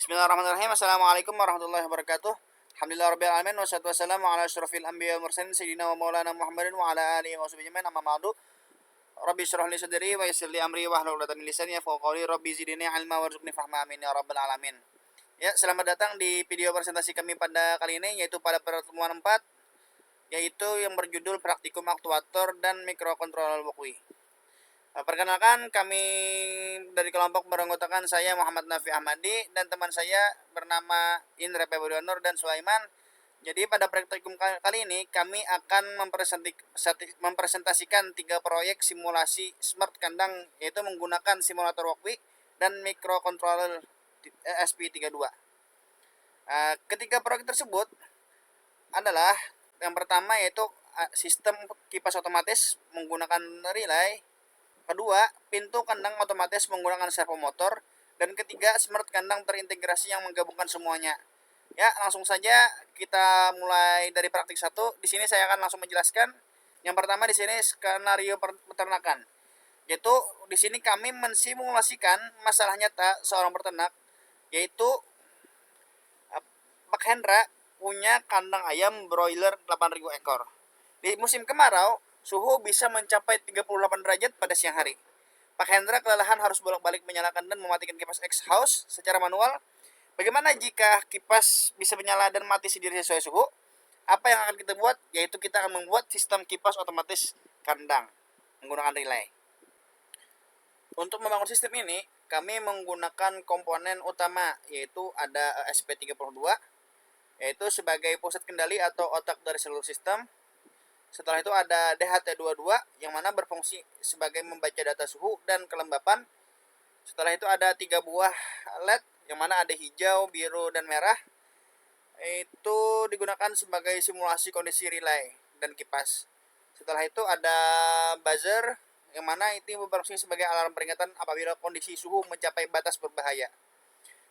Bismillahirrahmanirrahim. Assalamualaikum warahmatullahi wabarakatuh. Alhamdulillahirrahmanirrahim. Wassalatu wassalamu ala asyrafil anbiya wal mursalin sayyidina wa maulana Muhammadin wa ala alihi wa sahbihi ajmain. Amma ba'du. Rabbi shrah li sadri wa yassir li amri wahlul 'uqdatam min lisani yafqahu qawli. Rabbi zidni ilma warzuqni fahma, amin ya rabbal alamin. Ya, selamat datang di video presentasi kami pada kali ini, yaitu pada pertemuan 4, yaitu yang berjudul Praktikum Aktuator dan Mikrokontroller Walkway. Perkenalkan, kami dari kelompok beranggotakan saya Muhammad Nafi Ahmadi dan teman saya bernama Indra Pebudonor dan Sulaiman. Jadi pada praktikum kali ini kami akan mempresentasikan 3 proyek simulasi smart kandang, yaitu menggunakan simulator walkway dan microcontroller SP32. Ketiga proyek tersebut adalah yang pertama yaitu sistem kipas otomatis menggunakan relay. Kedua, pintu kandang otomatis menggunakan servo motor. Dan ketiga, smart kandang terintegrasi yang menggabungkan semuanya. Ya, langsung saja kita mulai dari praktik 1. Di sini saya akan langsung menjelaskan. Yang pertama di sini skenario peternakan. Yaitu di sini kami mensimulasikan masalah nyata seorang peternak, yaitu Pak Hendra punya kandang ayam broiler 8.000 ekor. Di musim kemarau, suhu bisa mencapai 38 derajat pada siang hari. Pak Hendra kelelahan harus bolak-balik menyalakan dan mematikan kipas exhaust secara manual. Bagaimana jika kipas bisa menyala dan mati sendiri sesuai suhu? Apa yang akan kita buat? Yaitu kita akan membuat sistem kipas otomatis kandang menggunakan relay. Untuk membangun sistem ini, kami menggunakan komponen utama, yaitu ada SP32, yaitu sebagai pusat kendali atau otak dari seluruh sistem. Setelah itu ada DHT22 yang mana berfungsi sebagai membaca data suhu dan kelembapan. Setelah itu ada 3 buah LED yang mana ada hijau, biru, dan merah. Itu digunakan sebagai simulasi kondisi relay dan kipas. Setelah itu ada buzzer yang mana itu berfungsi sebagai alarm peringatan apabila kondisi suhu mencapai batas berbahaya.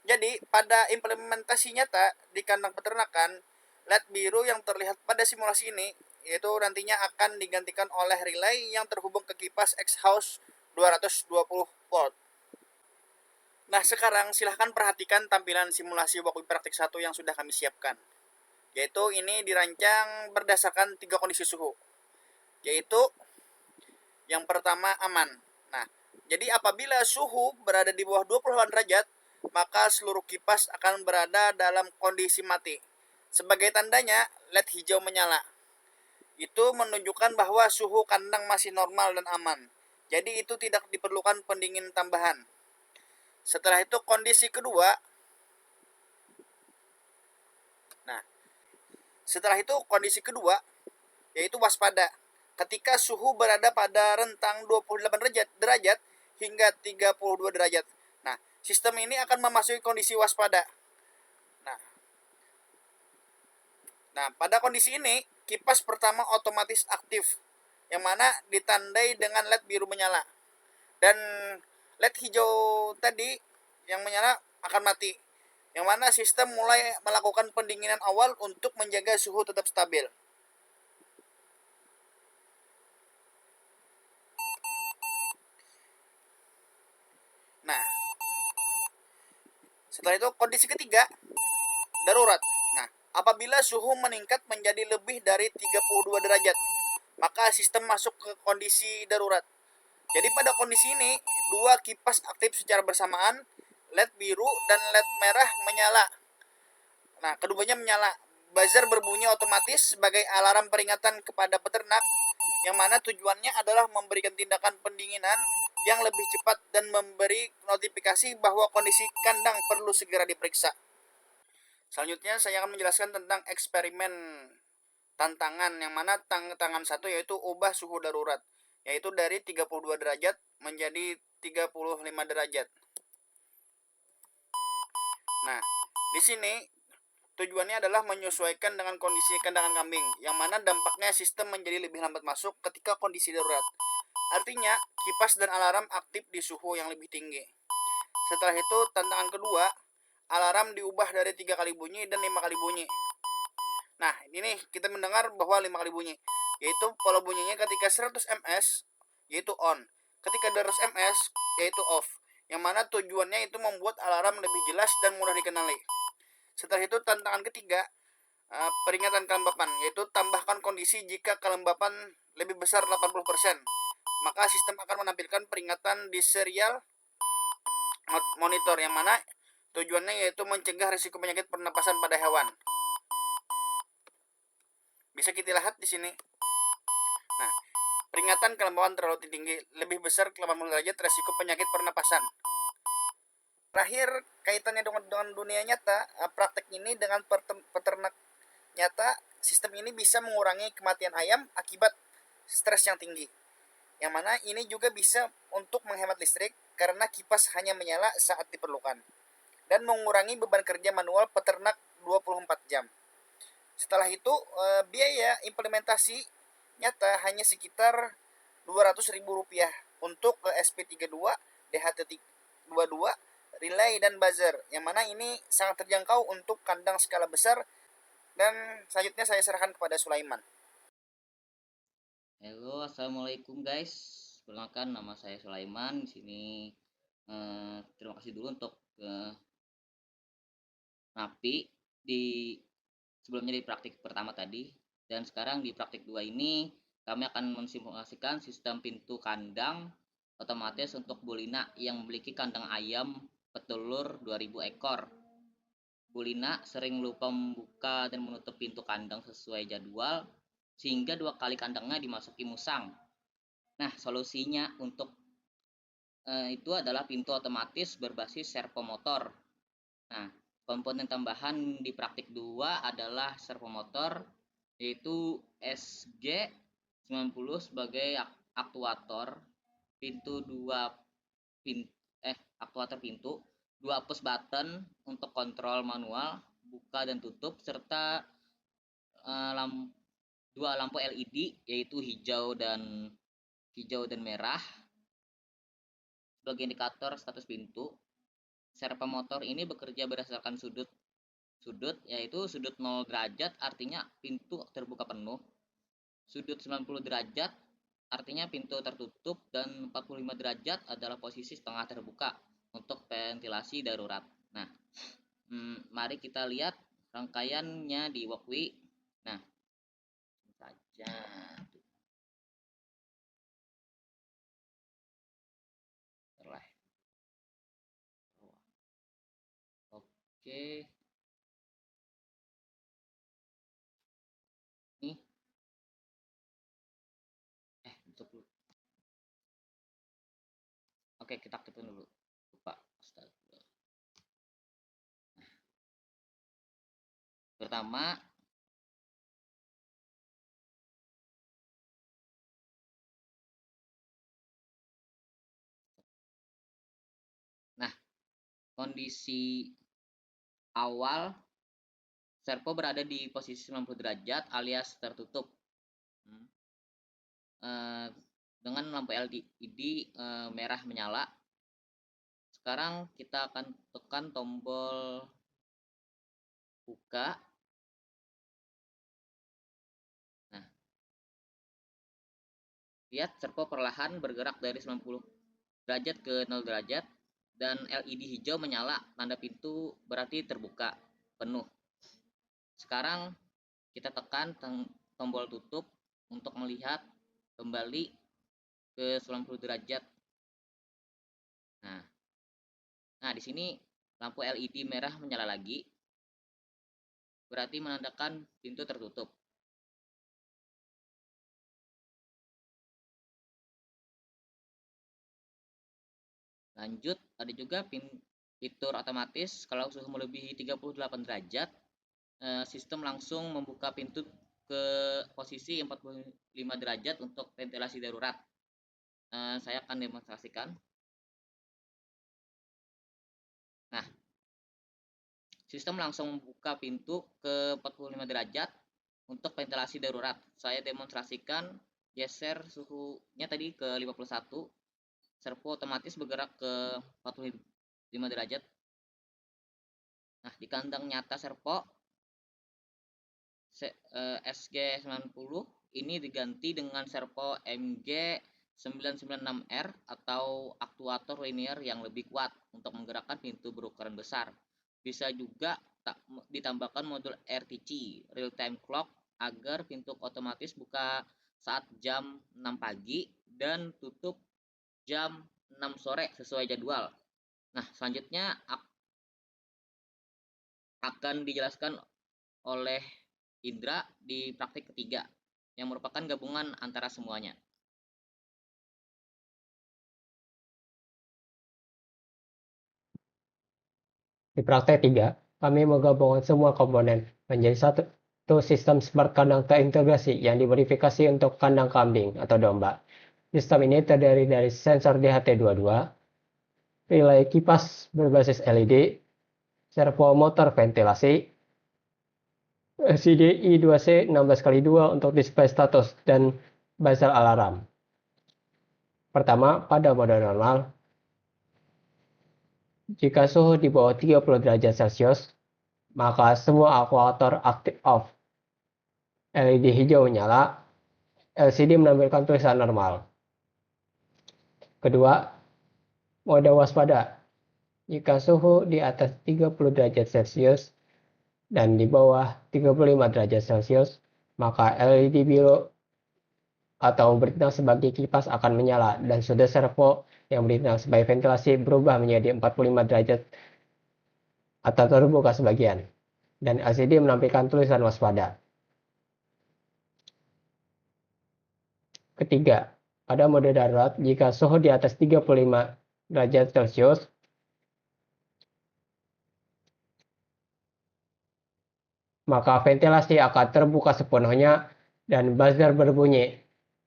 Jadi pada implementasi nyata di kandang peternakan, LED biru yang terlihat pada simulasi ini yaitu nantinya akan digantikan oleh relay yang terhubung ke kipas exhaust 220 volt. Nah, sekarang silahkan perhatikan tampilan simulasi walkway praktik 1 yang sudah kami siapkan. Yaitu ini dirancang berdasarkan 3 kondisi suhu. Yaitu yang pertama aman. Nah, jadi apabila suhu berada di bawah 28 derajat, maka seluruh kipas akan berada dalam kondisi mati. Sebagai tandanya, LED hijau menyala. Itu menunjukkan bahwa suhu kandang masih normal dan aman. Jadi itu tidak diperlukan pendingin tambahan. Setelah itu kondisi kedua. Yaitu waspada. Ketika suhu berada pada rentang 28 derajat hingga 32 derajat. Nah, sistem ini akan memasuki kondisi waspada. Nah, pada kondisi ini, kipas pertama otomatis aktif, yang mana ditandai dengan LED biru menyala. Dan LED hijau tadi yang menyala akan mati, yang mana sistem mulai melakukan pendinginan awal untuk menjaga suhu tetap stabil. Nah, setelah itu kondisi ketiga, darurat. Nah, apabila suhu meningkat menjadi lebih dari 32 derajat, maka sistem masuk ke kondisi darurat. Jadi pada kondisi ini, 2 kipas aktif secara bersamaan, LED biru dan LED merah menyala. Nah, keduanya menyala. Buzzer berbunyi otomatis sebagai alarm peringatan kepada peternak, yang mana tujuannya adalah memberikan tindakan pendinginan yang lebih cepat dan memberi notifikasi bahwa kondisi kandang perlu segera diperiksa. Selanjutnya saya akan menjelaskan tentang eksperimen tantangan, yang mana tantangan 1 yaitu ubah suhu darurat, yaitu dari 32 derajat menjadi 35 derajat. Nah, di sini tujuannya adalah menyesuaikan dengan kondisi kandangan kambing, yang mana dampaknya sistem menjadi lebih lambat masuk ketika kondisi darurat. Artinya, kipas dan alarm aktif di suhu yang lebih tinggi. Setelah itu, tantangan kedua, alarm diubah dari 3 kali bunyi dan 5 kali bunyi. Nah, ini kita mendengar bahwa 5 kali bunyi, yaitu pola bunyinya ketika 100 ms, yaitu on. Ketika 200 ms, yaitu off. yang mana tujuannya itu membuat alarm lebih jelas dan mudah dikenali. Setelah itu tantangan ketiga, peringatan kelembapan, yaitu tambahkan kondisi jika kelembapan lebih besar 80%, maka sistem akan menampilkan peringatan di serial monitor, yang mana tujuannya yaitu mencegah risiko penyakit pernapasan pada hewan. Bisa kita lihat di sini. Nah, peringatan kelembapan terlalu tinggi, lebih besar 80 derajat, risiko penyakit pernapasan. Terakhir, kaitannya dengan dunia nyata, praktek ini dengan peternak nyata, sistem ini bisa mengurangi kematian ayam akibat stres yang tinggi. Yang mana ini juga bisa untuk menghemat listrik karena kipas hanya menyala saat diperlukan. Dan mengurangi beban kerja manual peternak 24 jam. Setelah itu, biaya implementasi nyata hanya sekitar Rp200.000 untuk SP32, DHT22, relay, dan buzzer, yang mana ini sangat terjangkau untuk kandang skala besar. Dan selanjutnya saya serahkan kepada Sulaiman. Halo, assalamualaikum guys. Perkenalkan, nama saya Sulaiman. Di sini terima kasih dulu untuk Napi di sebelumnya di praktik pertama tadi, dan sekarang di praktik 2 ini kami akan mensimulasikan sistem pintu kandang otomatis untuk Bulina yang memiliki kandang ayam petelur 2000 ekor. Bulina sering lupa membuka dan menutup pintu kandang sesuai jadwal sehingga 2 kali kandangnya dimasuki musang. Nah, solusinya untuk itu adalah pintu otomatis berbasis servomotor. Nah, komponen tambahan di praktik 2 adalah servomotor, yaitu SG90 sebagai aktuator pintu aktuator pintu, 2 push button untuk kontrol manual buka dan tutup, serta 2 lampu LED yaitu hijau dan merah sebagai indikator status pintu. Servomotor ini bekerja berdasarkan sudut, yaitu sudut 0 derajat artinya pintu terbuka penuh, sudut 90 derajat artinya pintu tertutup, dan 45 derajat adalah posisi setengah terbuka untuk ventilasi darurat. Nah, mari kita lihat rangkaiannya di Walkwi. Nah, saja. Oke, nih, tutup dulu. Oke, kita aktifkan dulu. Lupa. Astaga. Pertama, nah, kondisi awal servo berada di posisi 90 derajat alias tertutup. Dengan lampu LED merah menyala. Sekarang kita akan tekan tombol buka. Nah, lihat servo perlahan bergerak dari 90 derajat ke 0 derajat, dan LED hijau menyala, tanda pintu berarti terbuka penuh. Sekarang kita tekan tombol tutup untuk melihat kembali ke 90 derajat. Nah, di sini lampu LED merah menyala lagi, berarti menandakan pintu tertutup. Lanjut, ada juga fitur otomatis kalau suhu melebihi 38 derajat, sistem langsung membuka pintu ke posisi 45 derajat untuk ventilasi darurat. Saya akan demonstrasikan. Nah, sistem langsung membuka pintu ke 45 derajat untuk ventilasi darurat. Saya demonstrasikan, geser suhunya tadi ke 51, servo otomatis bergerak ke 45 derajat. Nah, di kandang nyata servo SG90 ini diganti dengan servo MG 996R atau aktuator linear yang lebih kuat untuk menggerakkan pintu berukuran besar. Bisa juga ditambahkan modul RTC (Real Time Clock) agar pintu otomatis buka saat jam 6 pagi dan tutup jam 6 sore sesuai jadwal. Nah, selanjutnya akan dijelaskan oleh Indra di praktik ketiga yang merupakan gabungan antara semuanya. Di praktek 3, kami menggabungkan semua komponen menjadi satu sistem smart kandang terintegrasi yang dimodifikasi untuk kandang kambing atau domba. Sistem ini terdiri dari sensor DHT22, relay kipas berbasis LED, servo motor ventilasi, LCD I2C 16x2 untuk display status, dan buzzer alarm. Pertama, pada mode normal, jika suhu di bawah 30 derajat Celcius, maka semua aktuator aktif off. LED hijau menyala, LCD menampilkan tulisan normal. Kedua, mode waspada. Jika suhu di atas 30 derajat Celcius dan di bawah 35 derajat Celcius, maka LED biru atau bertindak sebagai kipas akan menyala dan sudut servo yang bertindak sebagai ventilasi berubah menjadi 45 derajat atau terbuka sebagian, dan LCD menampilkan tulisan waspada. Ketiga, pada mode darurat, jika suhu di atas 35 derajat Celcius, maka ventilasi akan terbuka sepenuhnya dan buzzer berbunyi.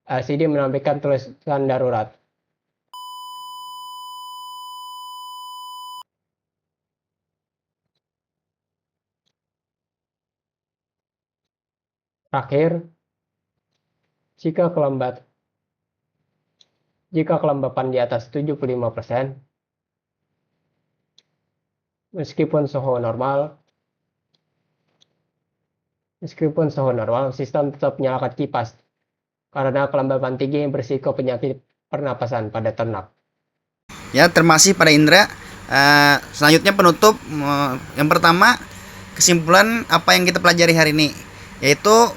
LCD menampilkan tulisan darurat. Terakhir, jika kelembapan di atas 75%, meskipun suhu normal, sistem tetap menyalakan kipas karena kelembapan tinggi berisiko penyakit pernapasan pada ternak. Ya, terima kasih pada Indra. Selanjutnya penutup, yang pertama, kesimpulan apa yang kita pelajari hari ini, yaitu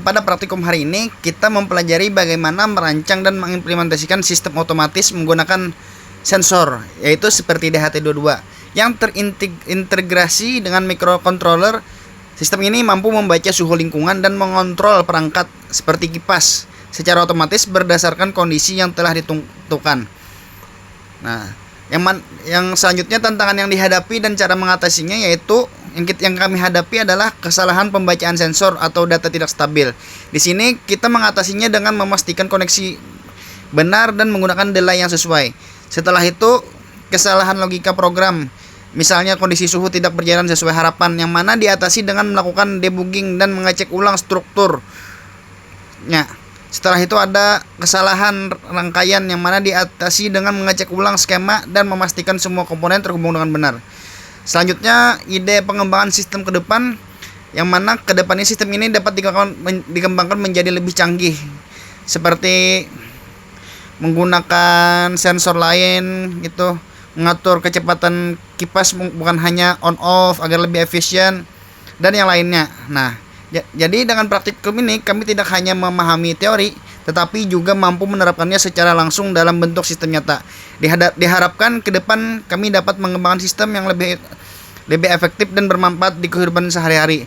pada praktikum hari ini kita mempelajari bagaimana merancang dan mengimplementasikan sistem otomatis menggunakan sensor, yaitu seperti DHT22 yang terintegrasi dengan microcontroller. Sistem ini mampu membaca suhu lingkungan dan mengontrol perangkat seperti kipas secara otomatis berdasarkan kondisi yang telah ditentukan. Nah, yang selanjutnya tantangan yang dihadapi dan cara mengatasinya, yaitu yang kami hadapi adalah kesalahan pembacaan sensor atau data tidak stabil. Di sini kita mengatasinya dengan memastikan koneksi benar dan menggunakan delay yang sesuai. Setelah itu, kesalahan logika program, misalnya kondisi suhu tidak berjalan sesuai harapan, yang mana diatasi dengan melakukan debugging dan mengecek ulang strukturnya. Setelah itu ada kesalahan rangkaian, yang mana diatasi dengan mengecek ulang skema dan memastikan semua komponen terhubung dengan benar. Selanjutnya, ide pengembangan sistem ke depan, yang mana ke depannya sistem ini dapat dikembangkan menjadi lebih canggih, seperti menggunakan sensor lain gitu, mengatur kecepatan kipas bukan hanya on off agar lebih efisien, dan yang lainnya. Nah, jadi dengan praktikum ini kami tidak hanya memahami teori, tetapi juga mampu menerapkannya secara langsung dalam bentuk sistem nyata. Diharapkan ke depan kami dapat mengembangkan sistem yang lebih efektif dan bermanfaat di kehidupan sehari-hari.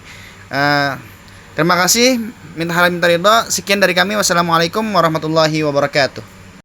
Terima kasih. Minta ridho. Sekian dari kami. Wassalamualaikum warahmatullahi wabarakatuh.